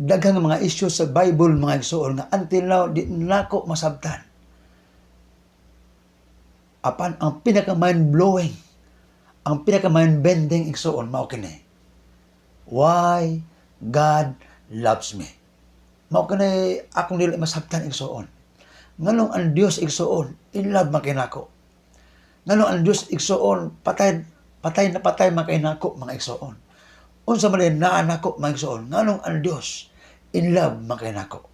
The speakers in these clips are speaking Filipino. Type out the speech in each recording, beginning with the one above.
daghang mga issue sa Bible mga igsoon nga until now di nako masabtan. Apan ang pinaka mind-blowing, ang pinaka mind-bending igsoon mao kini. Why God loves me. Mao kini akong dili masabtan igsoon. Nganong ang Dios igsoon in love makinako. Nganong ang Dios igsoon patay na patay makinako mga igsoon. Unsa man naa nako mga igsoon. Nganong ang Dios in love makinako.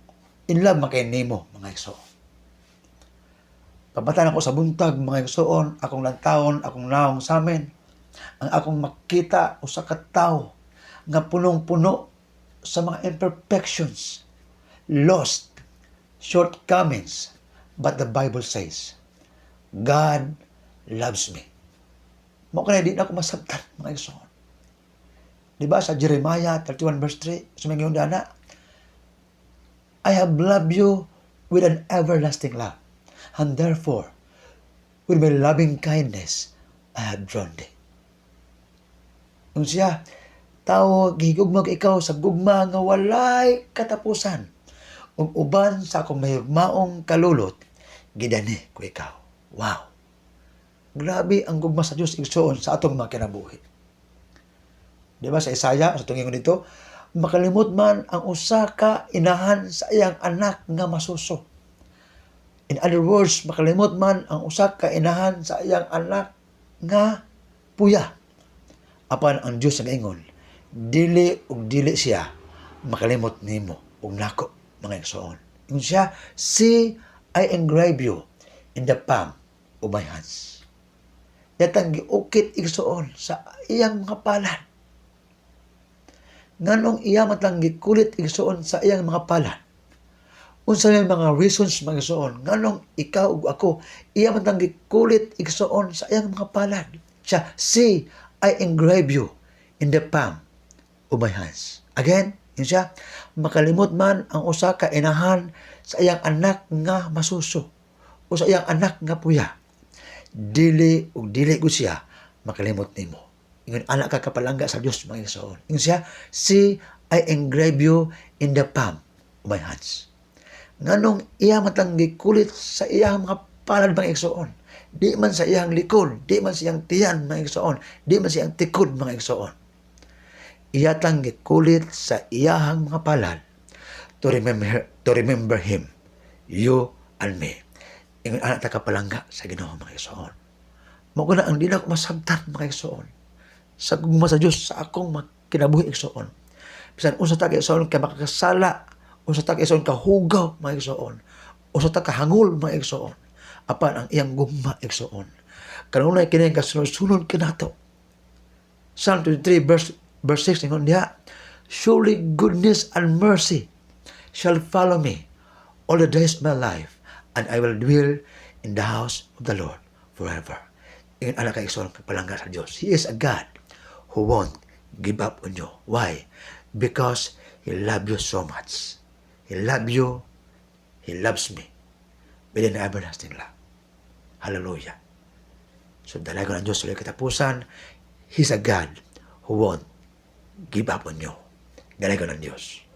In love makinimo mga igsoon. Pabatan ako sa buntag mga igsoon, akong lantawon, akong naong sa amin, ang akong makita usa ka tawo nga punong-puno sa mga imperfections, lost, shortcomings, but the Bible says, God loves me. Mo kaya di na ako masabtan mga igsoon. Diba sa Jeremiah 31 verse 3, sumingon dana, I have loved you with an everlasting love, and therefore, with my loving kindness, I have drawn thee. Kung siya, tao, gihigugma ka ikaw sa gugma nga walay katapusan. Ug uban sa akong mahigmaong kalulot, gidani ko ikaw. Wow! Grabe ang gugma sa Diyos igsoon sa atong mga kinabuhi. Di ba sa Isaiah, sa tungingon dito, makalimot man ang usa ka inahan sa iyang anak nga masuso. In other words, makalimot man ang usa ka inahan sa iyang anak nga puya. Apan ang Diyos nga ingon, dili ug dili siya makalimot nimo ug nako mga igsoon. Ingon siya, see, I engrave you in the palm of my hands. Yatang giukit igsoon sa iyang mga palad. Nganong iya matang gikulit igsoon sa iyang mga palad. Unsa may mga reasons mga igsoon, nganong ikaw ug ako iya matang gikulit igsoon sa iyang mga palad. Siya, see, I engrave you in the palm of my hands. Again, yun siya, makalimot man ang usa ka inahan sa iyang anak nga masuso o sa iyang anak nga puya. Dili ug dili gud siya makalimot nimo. Ingon anak ka kapalangga sa Dios mga igsoon. Ingon siya, see, I engrave you in the palm of my hands. Nganong iya matang gikulit sa iyang mga palad mga igsoon. Di man sa iyang likod, di man sa iyang tiyan mga igsoon, di man sa iyang tikod mga igsoon. Iya tang gikulit sa iyang mga palad to remember him, you and me. Ingon anak ta kapalangga sa Ginoo mga igsoon. Mao na ang di na ko masabtan mga igsoon. Sa gugma sa Dios sa akong kinabuhi igsoon. Bisan unsa ta kay igsoon kay makakasala, unsa ta kay igsoon ka hugaw mga igsoon, unsa ta ka hangol mga igsoon. Apan ang iyang gugma igsoon. Kanunay kini kasunod-sunod kanato. Psalm 23 verse 6 ingon diha, surely goodness and mercy shall follow me all the days of my life, and I will dwell in the house of the Lord forever. Ingon anak kay igsoon kapalangga sa Dios. He is a God who won't give up on you. Why? Because He loves you so much. He loves you. He loves me with an everlasting love. Hallelujah. So dalaga ng Diyos sa katapusan, He's a God who won't give up on you. Dalaga ng Diyos.